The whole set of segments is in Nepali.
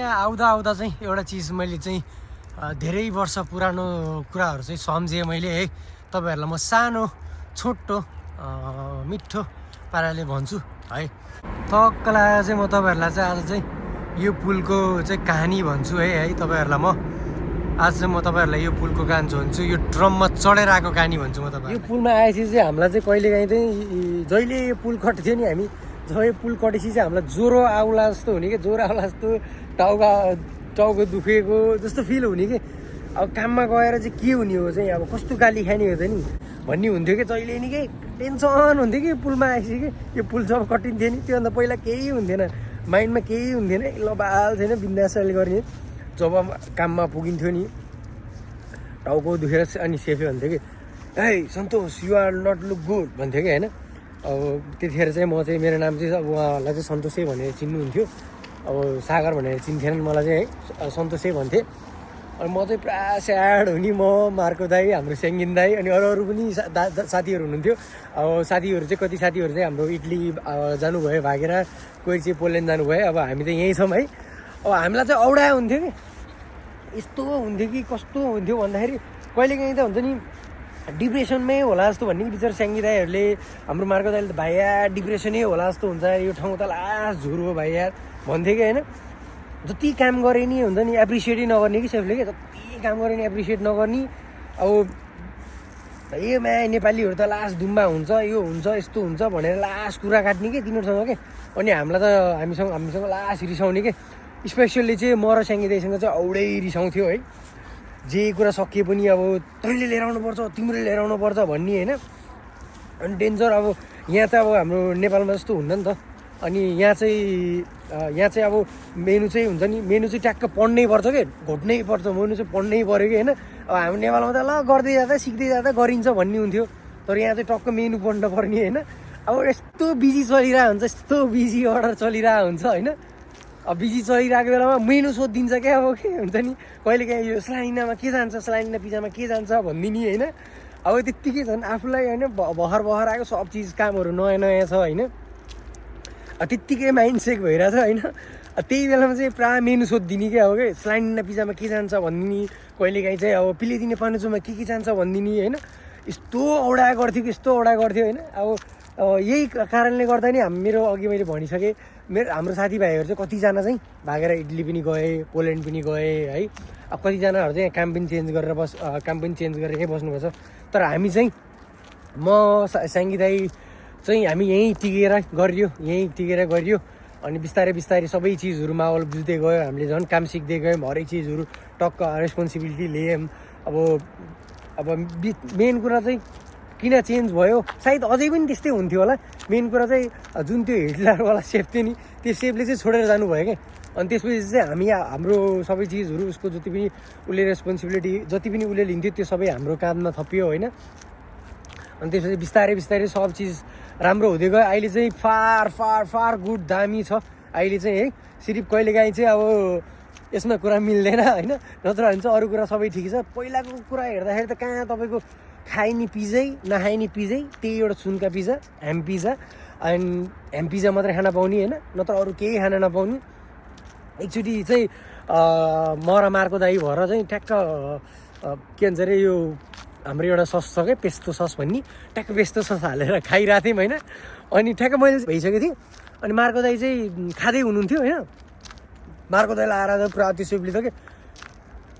यहाँ आउँदा आउँदा चाहिँ एउटा चिज मैले चाहिँ धेरै वर्ष पुरानो कुराहरू चाहिँ सम्झेँ मैले है। तपाईँहरूलाई म सानो छोटो मिठो पाराले भन्छु है। तक्कला चाहिँ म तपाईँहरूलाई चाहिँ आज चाहिँ यो पुलको चाहिँ कहानी भन्छु है तपाईँहरूलाई। आज चाहिँ म तपाईँहरूलाई यो पुलको कहानी भन्छु, यो ड्रममा चढेर आएको कहानी भन्छु म तपाईँलाई। यो पुलमा आएपछि चाहिँ हामीलाई चाहिँ कहिलेकाहीँ चाहिँ जहिले यो पुल कट्थ्यो नि, हामी जब यो पुल कटेपछि चाहिँ हामीलाई ज्वरो आउला जस्तो हुने कि, ज्वरो आउला जस्तो टाउको दुखेको जस्तो फिल हुने कि। अब काममा गएर चाहिँ के हुने हो चाहिँ, अब कस्तो गाली खाने हो त नि भन्ने हुन्थ्यो कि जहिले नि के टेन्सन हुन्थ्यो कि पुलमा आएपछि कि। यो पुल जब कटिन्थ्यो नि त्योभन्दा पहिला केही हुन्थेन, माइन्डमा केही हुन्थेन, ल बाल छैन बिन्दासले गर्ने। जब काममा पुगिन्थ्यो नि टाउको दुखेर अनि सेफे भन्थ्यो कि ए Santosh you are not look good भन्थ्यो कि होइन। अब त्यतिखेर चाहिँ म चाहिँ मेरो नाम चाहिँ अब उहाँहरूलाई चाहिँ सन्तोषै भनेर चिन्नुहुन्थ्यो। अब सागर भनेर चिन्थेनन् मलाई चाहिँ है, सन्तोषै भन्थे। अनि म चाहिँ पुरा स्याड हुने, म मार्को दाई, हाम्रो सेङ्गिन दाई अनि अरू पनि साथीहरू हुनुहुन्थ्यो। अब साथीहरू चाहिँ कति साथीहरू चाहिँ हाम्रो इटली जानुभयो भागेर, कोही चाहिँ पोल्यान्ड जानुभयो। अब हामी चाहिँ यहीँ छौँ है। अब हामीलाई चाहिँ औडा हुन्थ्यो कि यस्तो हुन्थ्यो कि कस्तो हुन्थ्यो भन्दाखेरि कहिलेकाहीँ त हुन्छ नि डिप्रेसनमै होला जस्तो भन्ने कि बिचरा स्याङ्गी दाईहरूले, हाम्रो मार्को दाईले त भाइ यार डिप्रेसनै होला जस्तो हुन्छ, यो ठाउँ त लास्ट झुर हो भाइ यार भन्थ्यो कि होइन। जति काम गरे नि हुन्छ नि एप्रिसिएटै नगर्ने कि सेफले क्या, जति काम गरे नि एप्रिसिएट नगर्ने। अब ए मा नेपालीहरू त लास्ट दुम्बा हुन्छ, यो हुन्छ यस्तो हुन्छ भनेर लास्ट कुरा काट्ने कि तिनीहरूसँग के। अनि हामीसँग लास्ट रिसाउने के। स्पेसल्ली चाहिँ म र स्याङ्गी दाईसँग चाहिँ औडै रिसाउँथ्यो है। जे कुरा सकिए पनि अब तैँले लिएर आउनुपर्छ, तिमीले लिएर आउनुपर्छ भन्ने होइन। अनि डेन्जर। अब यहाँ चाहिँ अब हाम्रो नेपालमा जस्तो हुन्न नि त। अनि यहाँ चाहिँ अब मेनु चाहिँ हुन्छ नि, मेनु चाहिँ ट्याक्क पढ्नै पर्छ कि, घोट्नै पर्छ, मेनु चाहिँ पढ्नै पऱ्यो कि होइन। अब हाम्रो नेपालमा त ल गर्दै जाँदा सिक्दै जाँदा गरिन्छ भन्ने हुन्थ्यो। तर यहाँ चाहिँ टक्क मेनु पढ्न पर्ने होइन। अब यस्तो बिजी चलिरहेको हुन्छ, यस्तो बिजी अर्डर चलिरहेको हुन्छ होइन। अब बिजी चलिरहेको बेलामा मेनु सोधिदिन्छ क्या। अब के हुन्छ नि कहिलेकाहीँ यो स्लाइनामा के जान्छ, स्लाइना पिजामा के जान्छ भनिदिने होइन। अब त्यत्तिकै झन् आफूलाई होइन भर्खर आएको सब चिज कामहरू नयाँ नयाँ छ होइन। त्यत्तिकै माइन्ड सेक भइरहेछ होइन। त्यही बेलामा चाहिँ प्रायः मेनु सोधिदिने क्या हो कि, स्लाइना पिजामा के जान्छ भनिदिने, कहिलेकाहीँ चाहिँ अब पिलिदिने पानुचोमा के जान्छ भनिदिने होइन। यस्तो औडा गर्थ्यो कि यस्तो औडा गर्थ्यो होइन। अब यही कारणले गर्दा नि मेरो अघि मैले भनिसकेँ, हाम्रो साथीभाइहरू चाहिँ कतिजना चाहिँ भागेर इटली पनि गए, पोल्यान्ड पनि गए है। अब कतिजनाहरू चाहिँ काम पनि चेन्ज गरेर यहीँ बस्नुभएको छ। तर हामी चाहिँ म स्याङ्गी दाई चाहिँ हामी यहीँ टिकेर गरियो। अनि बिस्तारै सबै चिजहरू माहौल बुझ्दै गयो, हामीले झन् काम सिक्दै गयौँ, हरेक चिजहरू टक्क रेस्पोन्सिबिलिटी लियौँ। अब मेन कुरा चाहिँ किन चेन्ज भयो, सायद अझै पनि त्यस्तै हुन्थ्यो होला। मेन कुरा चाहिँ जुन त्यो हिटलरवाला सेफ थियो नि, त्यो सेफले चाहिँ छोडेर जानुभयो क्या। अनि त्यसपछि चाहिँ हाम्रो सबै चिजहरू उसको जति पनि उसले रेस्पोन्सिबिलिटी जति पनि उसले लिन्थ्यो त्यो सबै हाम्रो काममा थपियो होइन। अनि त्यसपछि बिस्तारै सब चिज राम्रो हुँदै गयो। अहिले चाहिँ फार गुड दामी छ अहिले चाहिँ है। सिर्फ कहिलेकाहीँ चाहिँ अब यसमा कुरा मिल्दैन होइन, नत्र भने चाहिँ अरू कुरा सबै ठिक छ। पहिलाको कुरा हेर्दाखेरि त कहाँ तपाईँको खाइ नि पिजै नखाइ नि पिजै, त्यही एउटा सुनका पिजा, ह्याम पिजा अनि ह्याम पिजा मात्रै खान पाउने होइन, नत्र अरू केही खान नपाउने। एकचोटि चाहिँ म र मार्को दाई भएर चाहिँ ठ्याक्क के भन्छ अरे यो हाम्रो एउटा सस छ क्या पेस्तो सस भन्ने, ट्याक्क पेस्तो सस हालेर खाइरहेको थियौँ होइन। अनि ठ्याक्क मैले भइसकेको थिएँ। अनि मार्को दाई चाहिँ खाँदै हुनुहुन्थ्यो होइन। मार्को दाईलाई आएर पुरा त्यो सेफली त के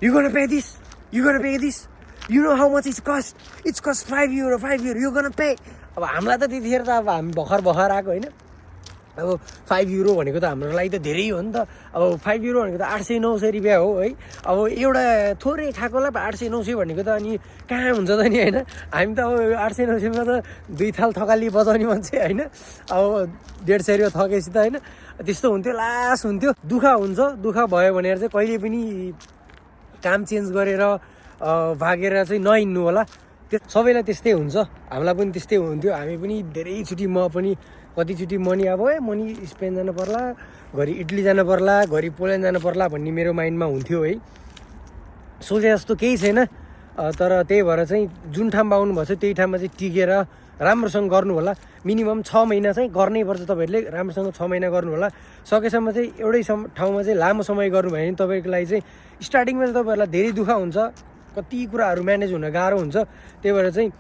you gonna pay this you know how much it's cost 5 euro you're gonna pay। अब हामीलाई त त्यतिखेर त अब हामी भर्खर आएको होइन। अब 5 युरो भनेको त हाम्रो लागि त धेरै हो नि त। अब 5 युरो भनेको त 800-900 रुपियाँ हो है। अब एउटा थोरै खाएकोलाई 800-900 भनेको त अनि कहाँ हुन्छ त नि होइन। हामी त अब 800-900मा त 2 थाल थकाली बजाउने मान्छे होइन। अब 150 रुपियाँ थकेपछि त होइन त्यस्तो हुन्थ्यो, लास हुन्थ्यो। दुःख भयो भनेर चाहिँ कहिले पनि काम चेन्ज गरेर भागेर चाहिँ नहिँड्नु होला। त्यो सबैलाई त्यस्तै हुन्छ, हामीलाई पनि त्यस्तै हुन्थ्यो। हामी पनि धेरैचोटि कतिचोटि मनी स्पेन जानु पर्ला, घरि इटली जानु पर्ला, घरि पोल्यान्ड जानु पर्ला भन्ने मेरो माइन्डमा हुन्थ्यो है। सोचे जस्तो केही छैन। तर त्यही भएर चाहिँ जुन ठाउँमा आउनुभएको छ त्यही ठाउँमा चाहिँ टिकेर राम्रोसँग गर्नु होला। मिनिमम 6 महिना चाहिँ गर्नैपर्छ तपाईँहरूले, राम्रोसँग 6 महिना गर्नु होला। सकेसम्म चाहिँ एउटै ठाउँमा चाहिँ लामो समय गर्नुभयो भने तपाईँको लागि चाहिँ स्टार्टिङमा चाहिँ तपाईँहरूलाई धेरै दुःख हुन्छ, कति कुराहरू म्यानेज हुन गाह्रो हुन्छ। त्यही भएर चाहिँ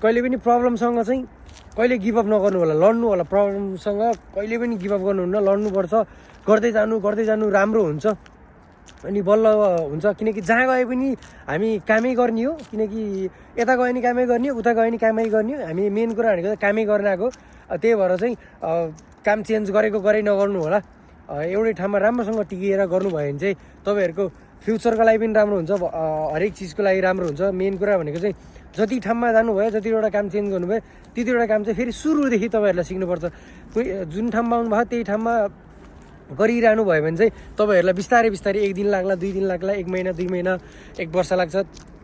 कहिले पनि प्रब्लमसँग चाहिँ कहिले गिभअप नगर्नु होला, लड्नु होला। प्रब्लमसँग कहिले पनि गिभअप गर्नुहुन्न, लड्नुपर्छ। गर्दै जानु राम्रो हुन्छ अनि बल्ल हुन्छ। किनकि जहाँ गए पनि हामी कामै गर्ने हो, किनकि यता गयो भने कामै गर्ने हो, उता गयो भने कामै गर्ने हो। हामी मेन कुरा भनेको कामै गर्न आएको। त्यही भएर चाहिँ काम चेन्ज गरेरै नगर्नु होला। एउटै ठाउँमा राम्रोसँग टिकेर गर्नुभयो भने चाहिँ तपाईँहरूको फ्युचरको लागि पनि राम्रो हुन्छ, हरेक चिजको लागि राम्रो हुन्छ। मेन कुरा भनेको चाहिँ जति ठाउँमा जानुभयो, जतिवटा काम चेन्ज गर्नुभयो, त्यतिवटा काम चाहिँ फेरि सुरुदेखि तपाईँहरूलाई सिक्नुपर्छ। जुन ठाउँमा आउनुभयो त्यही ठाउँमा गरिरहनु भयो भने चाहिँ तपाईँहरूलाई बिस्तारै 1 दिन लाग्ला, 2 दिन लाग्ला, 1 महिना, 2 महिना, 1 वर्ष लाग्छ।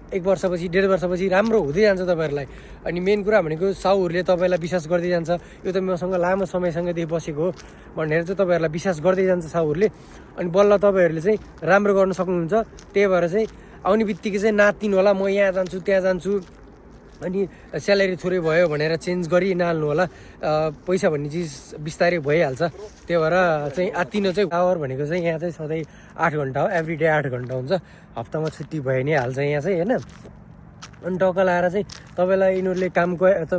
1 वर्षपछि, 1.5 वर्षपछि राम्रो हुँदै जान्छ तपाईँहरूलाई। अनि मेन कुरा भनेको साहुहरूले तपाईँलाई विश्वास गर्दै जान्छ, यो त मसँग लामो समयसँगदेखि बसेको हो भनेर चाहिँ तपाईँहरूलाई विश्वास गर्दै जान्छ साहुहरूले। अनि बल्ल तपाईँहरूले चाहिँ राम्रो गर्न सक्नुहुन्छ। त्यही भएर चाहिँ आउने बित्तिकै चाहिँ नातिनु होला, म यहाँ जान्छु त्यहाँ जान्छु अनि स्यालेरी थोरै भयो भनेर चेन्ज गरि नहाल्नु होला। पैसा भन्ने चिज बिस्तारै भइहाल्छ। त्यही भएर चाहिँ आत्तिनु चाहिँ आवर भनेको चाहिँ यहाँ चाहिँ सधैँ 8 घन्टा हो, एभ्री डे 8 घन्टा हुन्छ। हप्तामा छुट्टी भयो नि हाल्छ यहाँ चाहिँ होइन। अनि टक्क लाएर चाहिँ तपाईँलाई यिनीहरूले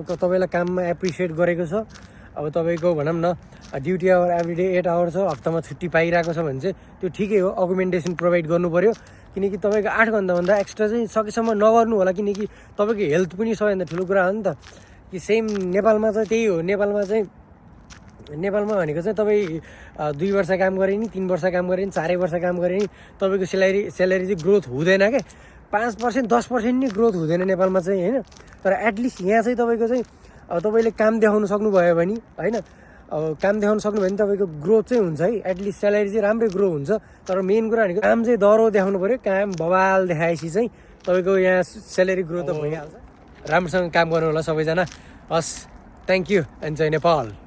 तपाईँलाई काममा एप्रिसिएट गरेको छ। अब तपाईँको भनौँ न duty hour every day 8 hour छ, हप्तामा छुट्टी पाइरहेको छ भने चाहिँ त्यो ठिकै हो। अगुमेन्टेसन प्रोभाइड गर्नु पऱ्यो, किनकि तपाईँको 8 घन्टाभन्दा एक्स्ट्रा चाहिँ सकेसम्म नगर्नु होला। किनकि तपाईँको हेल्थ पनि सबैभन्दा ठुलो कुरा हो नि त। कि सेम नेपालमा चाहिँ त्यही हो। नेपालमा भनेको चाहिँ तपाईँ 2 वर्ष काम गरे नि, 3 वर्ष काम गरे नि, 4 वर्ष काम गरे नि तपाईँको स्यालेरी चाहिँ ग्रोथ हुँदैन क्या। 5%, 10% नि ग्रोथ हुँदैन नेपालमा चाहिँ होइन। तर एटलिस्ट यहाँ चाहिँ तपाईँको चाहिँ तपाईँले काम देखाउन सक्नुभयो भने होइन, काम देखाउन सक्नुभयो भने तपाईँको ग्रोथ चाहिँ हुन्छ है। एटलिस्ट स्यालेरी चाहिँ राम्रै ग्रो हुन्छ। तर मेन कुरा भनेको काम चाहिँ दह्रो देखाउनु पऱ्यो। काम बवाल देखाएपछि चाहिँ तपाईँको यहाँ स्यालेरी ग्रोथ त भइहाल्छ। राम्रोसँग काम गर्नु होला सबैजना। हस्, थ्याङ्क यू एन्ड जय नेपाल।